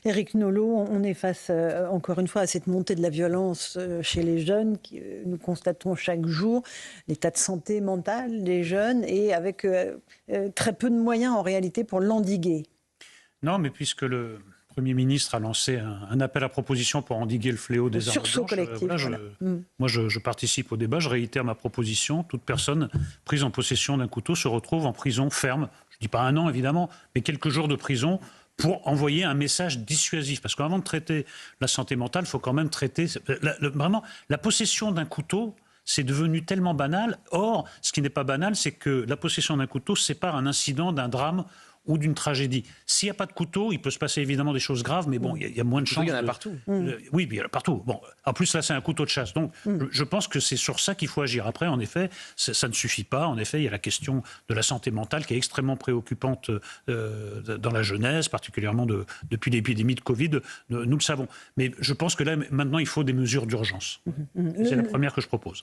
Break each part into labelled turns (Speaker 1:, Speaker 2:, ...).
Speaker 1: Éric Nolot, on est face, encore une fois, à cette montée de la violence chez les jeunes. Nous constatons chaque jour l'état de santé mentale des jeunes et avec très peu de moyens en réalité pour l'endiguer.
Speaker 2: Non, mais puisque le Premier ministre a lancé un appel à proposition pour endiguer le fléau des armes
Speaker 1: sursaut
Speaker 2: blanches,
Speaker 1: collectif.
Speaker 2: Moi, je participe au débat, je réitère ma proposition. Toute personne prise en possession d'un couteau se retrouve en prison ferme. Je ne dis pas 1 an, évidemment, mais quelques jours de prison pour envoyer un message dissuasif. Parce qu'avant de traiter la santé mentale, il faut quand même traiter... Vraiment, la possession d'un couteau, c'est devenu tellement banal. Or, ce qui n'est pas banal, c'est que la possession d'un couteau sépare un incident d'un drame ou d'une tragédie. S'il n'y a pas de couteau, il peut se passer évidemment des choses graves, mais bon, il y a moins de chances.
Speaker 3: Il y en a partout.
Speaker 2: Oui, il y en a partout. Bon, en plus, là, c'est un couteau de chasse. Donc, je pense que c'est sur ça qu'il faut agir. Après, en effet, ça ne suffit pas. En effet, il y a la question de la santé mentale qui est extrêmement préoccupante dans la jeunesse, particulièrement depuis l'épidémie de Covid. Nous le savons. Mais je pense que là, maintenant, il faut des mesures d'urgence. C'est la première que je propose.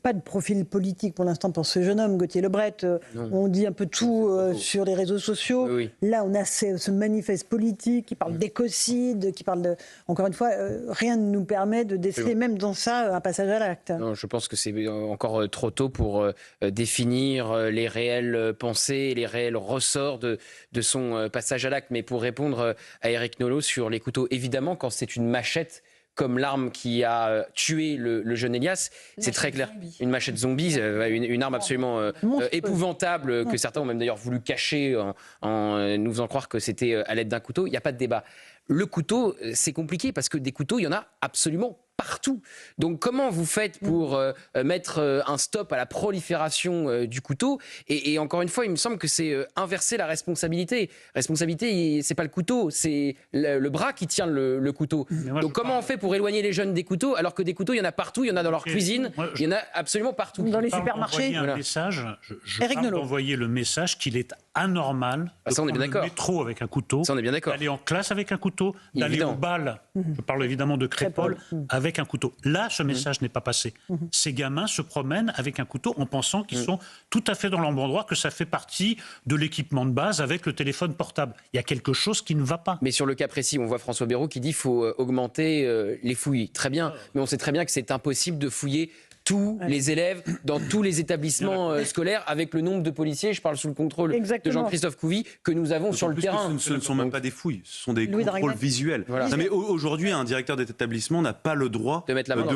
Speaker 1: Pas de profil politique pour l'instant pour ce jeune homme, Gauthier Lebret. On dit un peu tout sur les réseaux sociaux.
Speaker 3: Oui.
Speaker 1: Là, on a ce manifeste politique qui parle d'écocide, qui parle de... Encore une fois, rien ne nous permet de déceler, même dans ça, un passage à l'acte.
Speaker 3: Non, je pense que c'est encore trop tôt pour définir les réelles pensées, les réels ressorts de son passage à l'acte. Mais pour répondre à Éric Nolot sur les couteaux, évidemment, quand c'est une machette comme l'arme qui a tué le jeune Elias, c'est très clair. Une machette zombie, une arme absolument épouvantable, que certains ont même d'ailleurs voulu cacher en nous faisant croire que c'était à l'aide d'un couteau. Il n'y a pas de débat. Le couteau, c'est compliqué parce que des couteaux, il y en a absolument partout. Donc comment vous faites pour mettre un stop à la prolifération du couteau et encore une fois, il me semble que c'est inverser la responsabilité. Responsabilité, c'est pas le couteau, c'est le bras qui tient le couteau. Donc comment on fait pour éloigner les jeunes des couteaux alors que des couteaux, il y en a partout, il y en a dans leur cuisine, il y en a absolument partout.
Speaker 1: Dans les supermarchés.
Speaker 2: Je parle d'envoyer le message qu'il est anormal de prendre le métro avec un couteau, d'aller en classe avec un couteau, d'aller au bal, je parle évidemment de Crépol, avec un couteau. Là, ce message n'est pas passé. Ces gamins se promènent avec un couteau en pensant qu'ils sont tout à fait dans leur bon droit, que ça fait partie de l'équipement de base avec le téléphone portable. Il y a quelque chose qui ne va pas.
Speaker 3: Mais sur le cas précis, on voit François Bayrou qui dit qu'il faut augmenter les fouilles. Très bien, mais on sait très bien que c'est impossible de fouiller tous les élèves dans tous les établissements scolaires avec le nombre de policiers, je parle sous le contrôle de Jean-Christophe Couvi, que nous avons sur le terrain.
Speaker 4: Ce ne sont même pas des fouilles, ce sont des contrôles visuels. Voilà. Non, mais aujourd'hui, un directeur d'établissement n'a pas le droit de mettre la main dans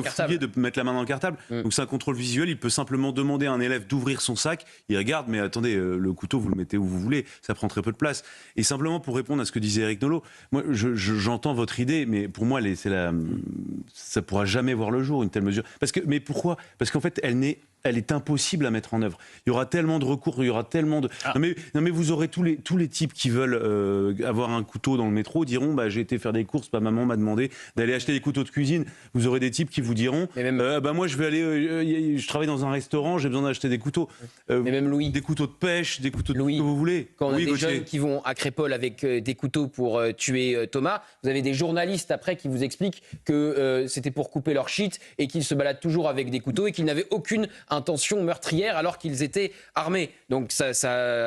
Speaker 4: le cartable. Donc c'est un contrôle visuel, il peut simplement demander à un élève d'ouvrir son sac, il regarde, mais attendez, le couteau, vous le mettez où vous voulez, ça prend très peu de place. Et simplement pour répondre à ce que disait Éric Nolot, moi j'entends votre idée, mais pour moi, ça ne pourra jamais voir le jour, une telle mesure. Mais pourquoi ? Parce qu'en fait, elle est impossible à mettre en œuvre. Il y aura tellement de recours, il y aura tellement de... Non mais vous aurez tous les types qui veulent avoir un couteau dans le métro diront j'ai été faire des courses, maman m'a demandé d'aller acheter des couteaux de cuisine. Vous aurez des types qui vous diront moi je vais aller, je travaille dans un restaurant, j'ai besoin d'acheter des couteaux.
Speaker 3: Mais même Louis,
Speaker 4: des couteaux de pêche, des couteaux de ce que vous voulez.
Speaker 3: Quand on a des jeunes qui vont à Crépol avec des couteaux pour tuer Thomas, vous avez des journalistes après qui vous expliquent que c'était pour couper leur shit et qu'ils se baladent toujours avec des couteaux et qu'ils n'avaient aucune intention meurtrière alors qu'ils étaient armés. Donc ça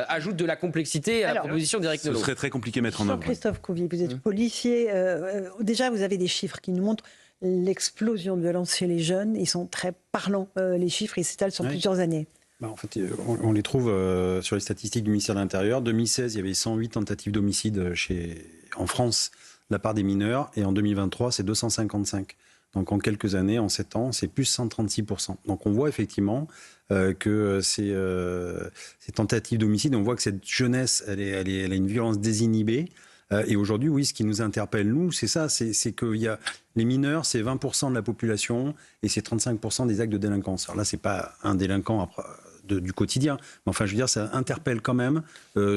Speaker 3: ajoute de la complexité à la proposition d'Éric Nolot.
Speaker 4: Ce serait très compliqué à mettre en œuvre.
Speaker 1: Jean-Christophe Couvi, vous êtes policier. Déjà, vous avez des chiffres qui nous montrent l'explosion de violence chez les jeunes. Ils sont très parlants, les chiffres, ils s'étalent sur plusieurs années.
Speaker 5: En fait, on les trouve sur les statistiques du ministère de l'Intérieur. En 2016, il y avait 108 tentatives d'homicide en France de la part des mineurs. Et en 2023, c'est 255. Donc en quelques années, en 7 ans, c'est plus 136%. Donc on voit effectivement que ces tentatives d'homicide, on voit que cette jeunesse, elle a une violence désinhibée. Et aujourd'hui, oui, ce qui nous interpelle, nous, c'est ça, c'est qu'il y a les mineurs, c'est 20% de la population et c'est 35% des actes de délinquance. Alors là, c'est pas un délinquant du quotidien, mais enfin, je veux dire, ça interpelle quand même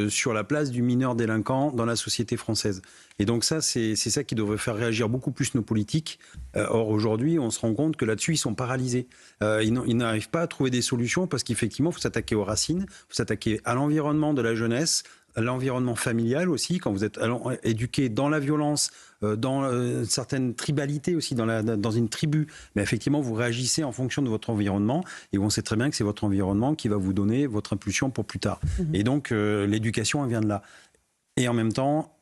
Speaker 5: sur la place du mineur délinquant dans la société française. Et donc ça, c'est ça qui devrait faire réagir beaucoup plus nos politiques. Or, aujourd'hui, on se rend compte que là-dessus, ils sont paralysés. Ils n'arrivent pas à trouver des solutions parce qu'effectivement, il faut s'attaquer aux racines, il faut s'attaquer à l'environnement de la jeunesse, l'environnement familial aussi, quand vous êtes éduqué dans la violence, dans certaines tribalités aussi, dans une tribu, mais effectivement vous réagissez en fonction de votre environnement et on sait très bien que c'est votre environnement qui va vous donner votre impulsion pour plus tard. Et donc l'éducation, elle vient de là. Et en même temps,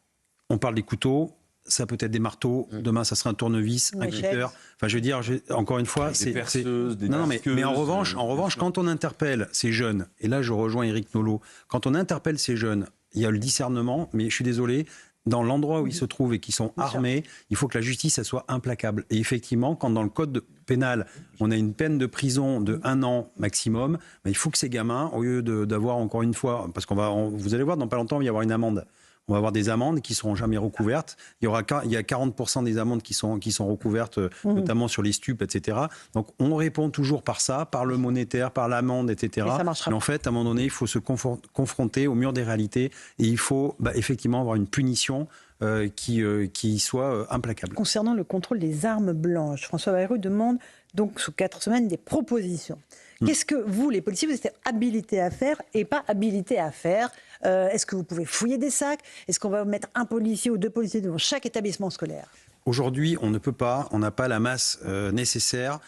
Speaker 5: on parle des couteaux, ça peut être des marteaux, demain ça sera un tournevis, un cutter. Enfin, je veux dire, encore une fois,
Speaker 4: des perceuses, des
Speaker 5: mais en revanche, quand on interpelle ces jeunes, et là je rejoins Éric Nolot, quand on interpelle ces jeunes, il y a le discernement, mais je suis désolé, dans l'endroit où ils se trouvent et qui sont armés, il faut que la justice elle soit implacable. Et effectivement, quand dans le code pénal, on a une peine de prison de 1 an maximum, il faut que ces gamins, au lieu d'avoir encore une fois, parce vous allez voir, dans pas longtemps, il va y avoir une amende. On va avoir des amendes qui ne seront jamais recouvertes. Il y a 40% des amendes qui sont recouvertes, notamment sur les stupes, etc. Donc on répond toujours par ça, par le monétaire, par l'amende, etc. Mais en fait, à un moment donné, il faut se confronter au mur des réalités et il faut effectivement avoir une punition qui soit implacable.
Speaker 1: Concernant le contrôle des armes blanches, François Bayrou demande donc sous 4 semaines des propositions. Qu'est-ce que vous, les policiers, vous êtes habilités à faire et pas habilités à faire? Est-ce que vous pouvez fouiller des sacs? Est-ce qu'on va mettre un policier ou 2 policiers devant chaque établissement scolaire?
Speaker 5: Aujourd'hui, on ne peut pas, on n'a pas la masse nécessaire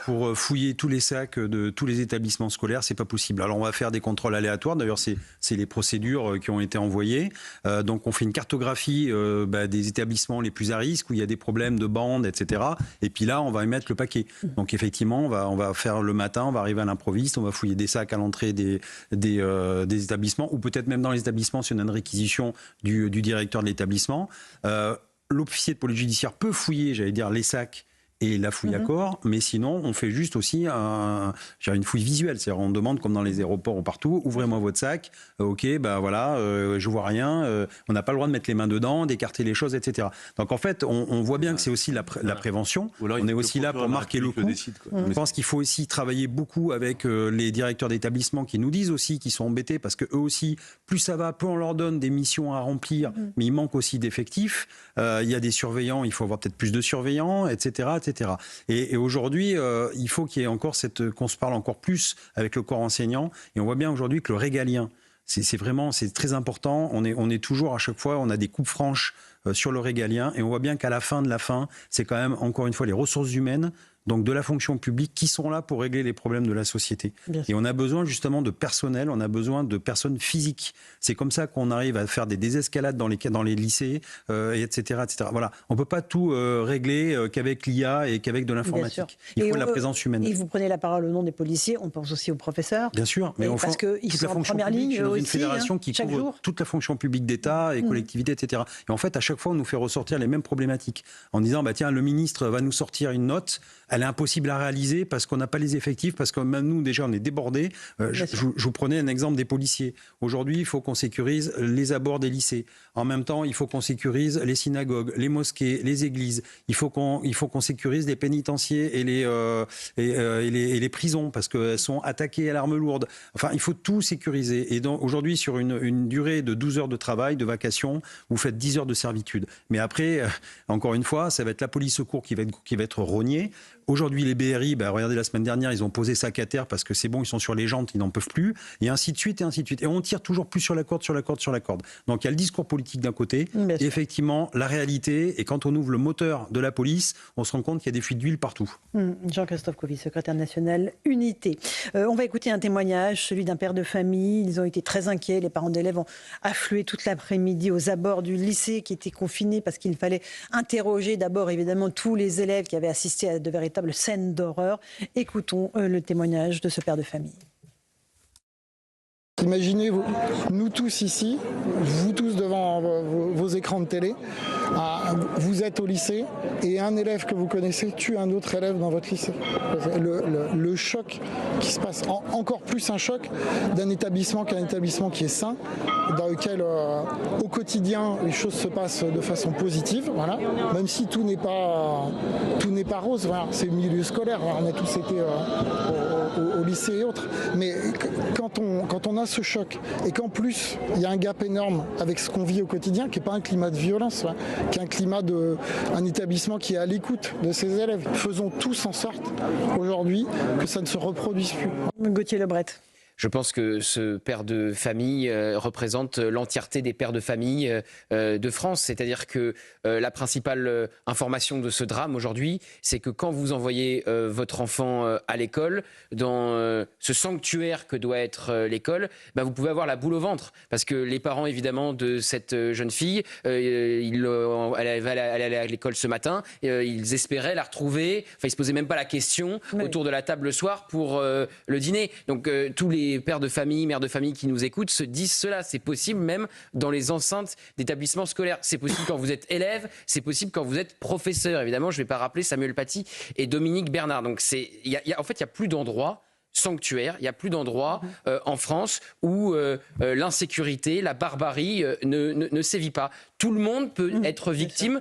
Speaker 5: pour fouiller tous les sacs de tous les établissements scolaires, c'est pas possible. Alors on va faire des contrôles aléatoires, d'ailleurs c'est les procédures qui ont été envoyées. Donc on fait une cartographie des établissements les plus à risque, où il y a des problèmes de bandes, etc. Et puis là, on va émettre le paquet. Donc effectivement, on va faire le matin, on va arriver à l'improviste, on va fouiller des sacs à l'entrée des établissements, ou peut-être même dans les établissements si on a une réquisition du directeur de l'établissement. L'officier de police judiciaire peut fouiller, j'allais dire, les sacs et la fouille à corps, mais sinon on fait juste aussi une fouille visuelle, c'est-à-dire on demande comme dans les aéroports ou partout, ouvrez-moi votre sac, je vois rien, on n'a pas le droit de mettre les mains dedans, d'écarter les choses, etc. Donc en fait on voit bien que c'est aussi la prévention, on est aussi là pour marquer le coup. Je pense qu'il faut aussi travailler beaucoup avec les directeurs d'établissement qui nous disent aussi qu'ils sont embêtés parce que eux aussi, plus ça va, plus on leur donne des missions à remplir, mais il manque aussi d'effectifs, il y a des surveillants, il faut avoir peut-être plus de surveillants, etc. Et aujourd'hui, il faut qu'il y ait qu'on se parle encore plus avec le corps enseignant. Et on voit bien aujourd'hui que le régalien, c'est très important. On est toujours à chaque fois, on a des coupes franches sur le régalien. Et on voit bien qu'à la fin de la fin, c'est quand même encore une fois les ressources humaines, donc de la fonction publique, qui sont là pour régler les problèmes de la société. Et on a besoin justement de personnel, on a besoin de personnes physiques. C'est comme ça qu'on arrive à faire des désescalades dans les lycées, etc., etc. Voilà. On ne peut pas tout régler qu'avec l'IA et qu'avec de l'informatique. Il faut de la présence humaine.
Speaker 1: Et vous prenez la parole au nom des policiers, on pense aussi aux professeurs.
Speaker 5: Bien sûr, mais
Speaker 1: parce qu'ils sont en première ligne
Speaker 5: dans
Speaker 1: aussi,
Speaker 5: une fédération qui couvre toute la fonction publique d'État et collectivités, etc. Et en fait, à chaque fois, on nous fait ressortir les mêmes problématiques en disant, tiens, le ministre va nous sortir une note, elle est impossible à réaliser parce qu'on n'a pas les effectifs, parce que même nous, déjà, on est débordés. Je vous prenais un exemple des policiers. Aujourd'hui, il faut qu'on sécurise les abords des lycées. En même temps, il faut qu'on sécurise les synagogues, les mosquées, les églises. Il faut qu'on sécurise les pénitenciers et les prisons parce qu'elles sont attaquées à l'arme lourde. Enfin, il faut tout sécuriser. Et donc, aujourd'hui, sur une durée de 12 heures de travail, de vacation, vous faites 10 heures de servitude. Mais après, encore une fois, ça va être la police secours qui va être rognée. Aujourd'hui, les BRI, regardez, la semaine dernière, ils ont posé sac à terre parce que c'est bon, ils sont sur les jantes, ils n'en peuvent plus, et ainsi de suite, et ainsi de suite. Et on tire toujours plus sur la corde. Donc il y a le discours politique d'un côté, et effectivement, la réalité, et quand on ouvre le moteur de la police, on se rend compte qu'il y a des fuites d'huile partout.
Speaker 1: Jean-Christophe Covy, secrétaire national Unité. On va écouter un témoignage, celui d'un père de famille. Ils ont été très inquiets, les parents d'élèves ont afflué toute l'après-midi aux abords du lycée qui était confiné parce qu'il fallait interroger d'abord évidemment tous les élèves qui avaient assisté à de véritables scènes d'horreur. Écoutons le témoignage de ce père de famille.
Speaker 6: Imaginez, nous tous ici, vous tous devant vos écrans de télé, vous êtes au lycée et un élève que vous connaissez tue un autre élève dans votre lycée. Le choc qui se passe, encore plus un choc d'un établissement qu'un établissement qui est sain, dans lequel au quotidien les choses se passent de façon positive, voilà. Même si tout n'est pas rose, voilà. C'est le milieu scolaire, voilà. On a tous été au lycée et autres, mais quand on a ce choc et qu'en plus il y a un gap énorme avec ce qu'on vit au quotidien, qui n'est pas un climat de violence, hein, qui est un climat d'un établissement qui est à l'écoute de ses élèves. Faisons tous en sorte aujourd'hui que ça ne se reproduise plus.
Speaker 1: Gauthier Lebret.
Speaker 3: Je pense que ce père de famille représente l'entièreté des pères de famille de France. C'est-à-dire que la principale information de ce drame aujourd'hui, c'est que quand vous envoyez votre enfant à l'école, dans ce sanctuaire que doit être l'école, vous pouvez avoir la boule au ventre. Parce que les parents, évidemment, de cette jeune fille, elle allait à l'école ce matin, ils espéraient la retrouver. Enfin, ils ne se posaient même pas la question autour de la table le soir pour le dîner. Donc tous les pères de famille, mères de famille qui nous écoutent se disent cela. C'est possible même dans les enceintes d'établissements scolaires. C'est possible quand vous êtes élève, c'est possible quand vous êtes professeur. Évidemment, je ne vais pas rappeler Samuel Paty et Dominique Bernard. Donc en fait, il n'y a plus d'endroits sanctuaires, il n'y a plus d'endroits en France où l'insécurité, la barbarie ne sévit pas. Tout le monde peut être victime,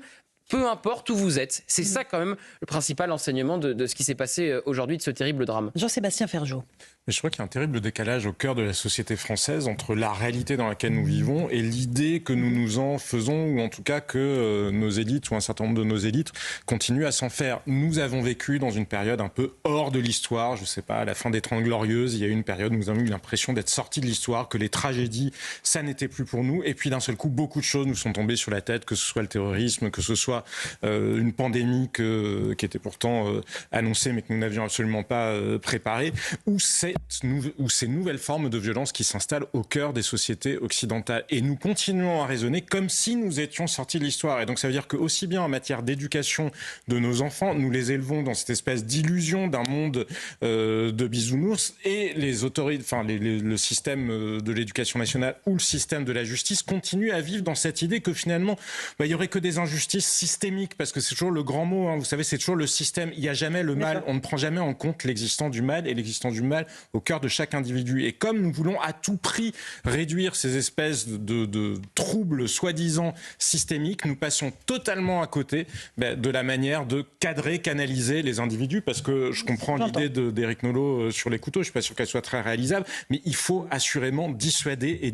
Speaker 3: peu importe où vous êtes. C'est ça quand même le principal enseignement de ce qui s'est passé aujourd'hui, de ce terrible drame.
Speaker 1: Jean-Sébastien Ferjot.
Speaker 7: Mais je crois qu'il y a un terrible décalage au cœur de la société française entre la réalité dans laquelle nous vivons et l'idée que nous nous en faisons, ou en tout cas que nos élites, ou un certain nombre de nos élites, continuent à s'en faire. Nous avons vécu dans une période un peu hors de l'histoire. Je ne sais pas, à la fin des 30 Glorieuses, il y a eu une période où nous avons eu l'impression d'être sortis de l'histoire, que les tragédies, ça n'était plus pour nous. Et puis d'un seul coup, beaucoup de choses nous sont tombées sur la tête, que ce soit le terrorisme, que ce soit une pandémie qui était pourtant annoncée, mais que nous n'avions absolument pas préparée, ou ces nouvelles formes de violence qui s'installent au cœur des sociétés occidentales. Et nous continuons à raisonner comme si nous étions sortis de l'histoire. Et donc ça veut dire que aussi bien en matière d'éducation de nos enfants, nous les élevons dans cette espèce d'illusion d'un monde de bisounours, et les autorités, le système de l'éducation nationale ou le système de la justice continuent à vivre dans cette idée que finalement, il n'y aurait que des injustices systémiques, parce que c'est toujours le grand mot, vous savez, c'est toujours le système. Il n'y a jamais le mal. On ne prend jamais en compte l'existence du mal, et l'existence du mal au cœur de chaque individu. Et comme nous voulons à tout prix réduire ces espèces de troubles soi-disant systémiques, nous passons totalement à côté de la manière de cadrer, canaliser les individus, parce que je comprends l'idée d'Éric Nolot sur les couteaux, je ne suis pas sûr qu'elle soit très réalisable, mais il faut assurément dissuader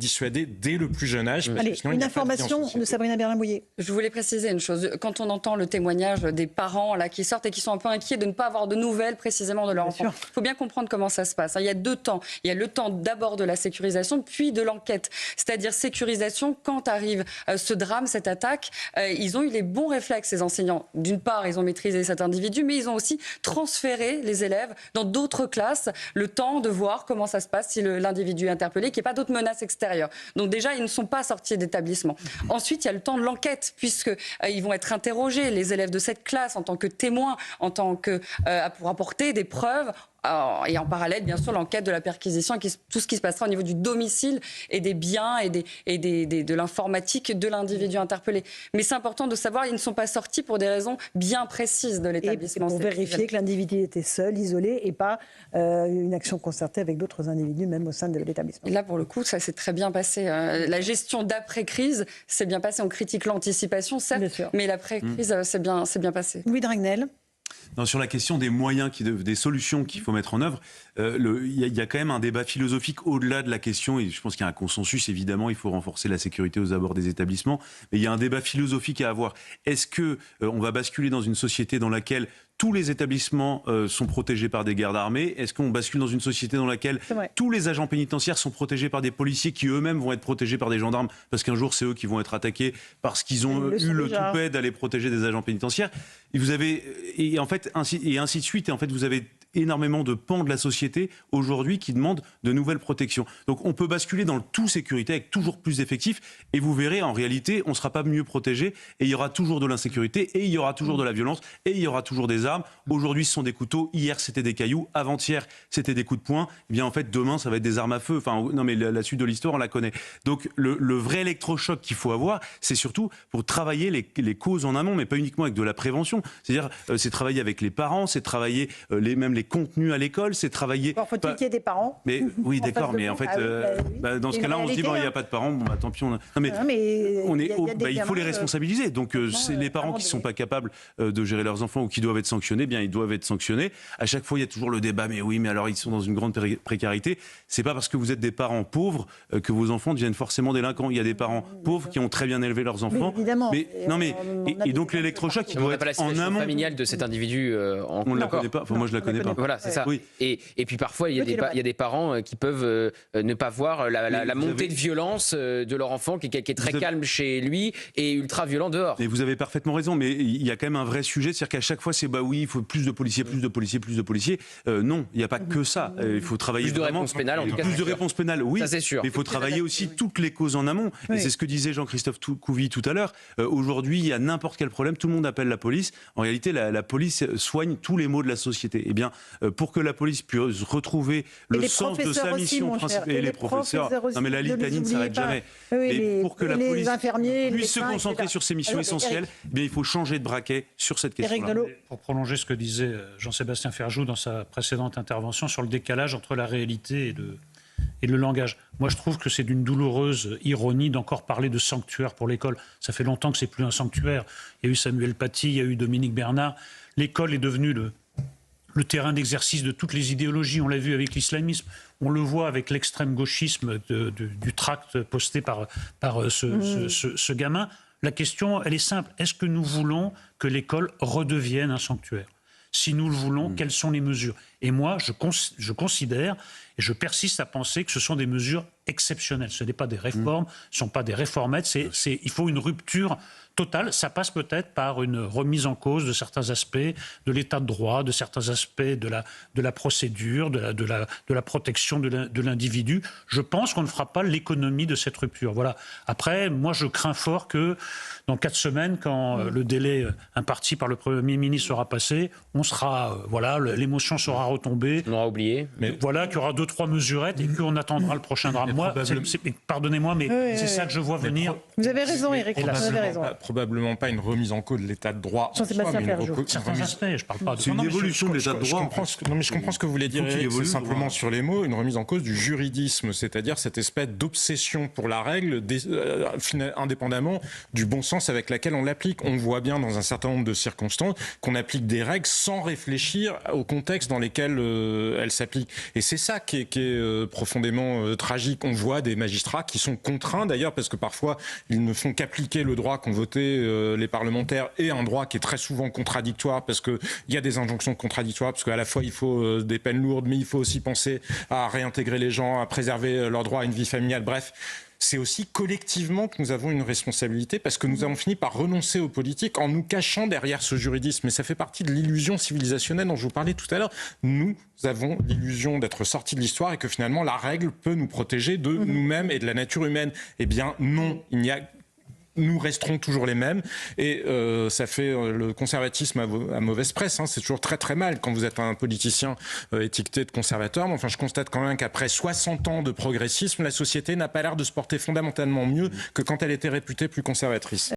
Speaker 7: dès le plus jeune âge.
Speaker 1: Allez, une information de Sabrina Berlin-Bouillet.
Speaker 8: Je voulais préciser une chose. Quand on entend le témoignage des parents là, qui sortent et qui sont un peu inquiets de ne pas avoir de nouvelles précisément de leur enfant, il faut bien comprendre comment ça se passe. Il y a 2 temps. Il y a le temps d'abord de la sécurisation, puis de l'enquête. C'est-à-dire sécurisation, quand arrive ce drame, cette attaque, ils ont eu les bons réflexes, ces enseignants. D'une part, ils ont maîtrisé cet individu, mais ils ont aussi transféré les élèves dans d'autres classes, le temps de voir comment ça se passe si l'individu est interpellé, qu'il n'y ait pas d'autres menaces extérieures. Donc déjà, ils ne sont pas sortis d'établissement. Ensuite, il y a le temps de l'enquête, puisqu'ils vont être interrogés, les élèves de cette classe, en tant que témoins, pour apporter des preuves. Et en parallèle, bien sûr, l'enquête de la perquisition, tout ce qui se passera au niveau du domicile et des biens et de l'informatique de l'individu interpellé. Mais c'est important de savoir, ils ne sont pas sortis pour des raisons bien précises de l'établissement.
Speaker 1: Et pour vérifier que l'individu était seul, isolé, et pas une action concertée avec d'autres individus, même au sein de l'établissement.
Speaker 8: Là, pour le coup, ça s'est très bien passé. La gestion d'après-crise s'est bien passée. On critique l'anticipation, certes, mais l'après-crise s'est bien passé.
Speaker 1: Louis Dragnel.
Speaker 4: Non, sur la question des moyens, des solutions qu'il faut mettre en œuvre, il y a quand même un débat philosophique au-delà de la question, et je pense qu'il y a un consensus, évidemment, il faut renforcer la sécurité aux abords des établissements, mais il y a un débat philosophique à avoir. Est-ce qu'on va basculer dans une société dans laquelle tous les établissements sont protégés par des gardes armés? Est-ce qu'on bascule dans une société dans laquelle tous les agents pénitentiaires sont protégés par des policiers qui eux-mêmes vont être protégés par des gendarmes, parce qu'un jour c'est eux qui vont être attaqués parce qu'ils ont eu le toupet d'aller protéger des agents pénitentiaires? Et ainsi de suite. Et en fait, vous avez énormément de pans de la société aujourd'hui qui demandent de nouvelles protections. Donc on peut basculer dans le tout sécurité avec toujours plus d'effectifs, et vous verrez, en réalité, on ne sera pas mieux protégé, et il y aura toujours de l'insécurité, et il y aura toujours de la violence, et il y aura toujours des armes. Aujourd'hui, ce sont des couteaux, hier c'était des cailloux, avant-hier c'était des coups de poing. Eh bien en fait, demain ça va être des armes à feu. Enfin, non, mais la suite de l'histoire, on la connaît. Donc le vrai électrochoc qu'il faut avoir, c'est surtout pour travailler les causes en amont, mais pas uniquement avec de la prévention. C'est-à-dire, c'est travailler avec les parents, c'est travailler même les contenus à l'école, c'est travailler...
Speaker 1: Faut-il qu'il y ait des parents?
Speaker 4: Mais oui, d'accord, mais en fait, dans ce cas-là, on se dit, il n'y a pas de parents, bon, tant pis. Il faut les responsabiliser. Donc, c'est les parents qui ne sont pas capables de gérer leurs enfants ou qui doivent être sanctionnés, bien, ils doivent être sanctionnés. À chaque fois, il y a toujours le débat, mais oui, mais alors, ils sont dans une grande précarité. C'est pas parce que vous êtes des parents pauvres que vos enfants deviennent forcément délinquants. Il y a des parents pauvres qui ont très bien élevé leurs enfants.
Speaker 1: Mais évidemment.
Speaker 4: Et donc, l'électrochoc, il doit être en amont.
Speaker 3: familiale de cet individu
Speaker 4: on ne la connaît pas. Enfin, moi, je la connais pas.
Speaker 3: Voilà, c'est ça. Oui. Et puis parfois, il y a des parents qui peuvent ne pas voir la montée de violence de leur enfant qui est très calme chez lui et ultra violent dehors.
Speaker 4: Et vous avez parfaitement raison, mais il y a quand même un vrai sujet, c'est-à-dire qu'à chaque fois, c'est il faut plus de policiers, plus de policiers, plus de policiers. Non, il n'y a pas que ça. Il faut travailler
Speaker 3: plus de réponses pénales, en tout cas.
Speaker 4: Plus de réponses pénales, oui.
Speaker 3: Ça, c'est sûr.
Speaker 4: Mais il faut travailler aussi toutes les causes en amont. Et c'est ce que disait Jean-Christophe Couvi tout à l'heure. Aujourd'hui, il y a n'importe quel problème, tout le monde appelle la police. En réalité, la police soigne tous les maux de la société. Eh bien, pour que la police puisse retrouver le sens de sa mission principale, et les professeurs, non mais la litanie ne s'arrête jamais. Et pour que la police puisse se concentrer sur ses missions essentielles, eh bien, il faut changer de braquet sur cette question-là.
Speaker 2: Pour prolonger ce que disait Jean-Sébastien Ferjou dans sa précédente intervention sur le décalage entre la réalité et le langage. Moi, je trouve que c'est d'une douloureuse ironie d'encore parler de sanctuaire pour l'école. Ça fait longtemps que c'est plus un sanctuaire. Il y a eu Samuel Paty, il y a eu Dominique Bernard. L'école est devenue le terrain d'exercice de toutes les idéologies. On l'a vu avec l'islamisme. On le voit avec l'extrême gauchisme du tract posté par ce gamin. La question, elle est simple. Est-ce que nous voulons que l'école redevienne un sanctuaire ? Si nous le voulons, quelles sont les mesures ? Et moi, je considère, et je persiste à penser que ce sont des mesures exceptionnelles. Ce n'est pas des réformes, ce ne sont pas des réformettes. Il faut une rupture totale. Ça passe peut-être par une remise en cause de certains aspects de l'état de droit, de certains aspects de la procédure, de la protection de l'individu. Je pense qu'on ne fera pas l'économie de cette rupture. Voilà. Après, moi, je crains fort que dans 4 semaines, quand le délai imparti par le Premier ministre sera passé, on sera, l'émotion sera retombée.
Speaker 3: On aura oublié.
Speaker 2: Mais voilà, qu'il y aura 2-3 mesurettes et qu'on attendra le prochain drame. Moi, pardonnez-moi, mais c'est ça que je vois venir.
Speaker 1: Vous avez raison, Éric. Vous avez raison.
Speaker 7: Probablement pas une remise en cause de l'état de droit.
Speaker 1: Jean-Sébastien Ferjou.
Speaker 2: Certains aspects, je parle pas de...
Speaker 4: C'est une évolution de l'état de droit.
Speaker 7: Je comprends ce que vous voulez dire. C'est simplement sur les mots, une remise en cause du juridisme, c'est-à-dire cette espèce d'obsession pour la règle, indépendamment du bon sens avec laquelle on l'applique. On voit bien dans un certain nombre de circonstances qu'on applique des règles sans réfléchir au contexte dans lesquels elles s'appliquent. Et c'est ça qui est profondément tragique. On voit des magistrats qui sont contraints d'ailleurs, parce que parfois ils ne font qu'appliquer le droit qu'ont voté les parlementaires et un droit qui est très souvent contradictoire, parce qu'il y a des injonctions contradictoires, parce qu'à la fois il faut des peines lourdes, mais il faut aussi penser à réintégrer les gens, à préserver leur droit à une vie familiale, bref. C'est aussi collectivement que nous avons une responsabilité, parce que nous avons fini par renoncer aux politiques en nous cachant derrière ce juridisme. Mais ça fait partie de l'illusion civilisationnelle dont je vous parlais tout à l'heure. Nous avons l'illusion d'être sortis de l'histoire et que finalement la règle peut nous protéger de nous-mêmes et de la nature humaine. Eh bien non, nous resterons toujours les mêmes et ça fait le conservatisme à mauvaise presse. C'est toujours très très mal quand vous êtes un politicien étiqueté de conservateur. Mais enfin, je constate quand même qu'après 60 ans de progressisme, la société n'a pas l'air de se porter fondamentalement mieux que quand elle était réputée plus conservatrice.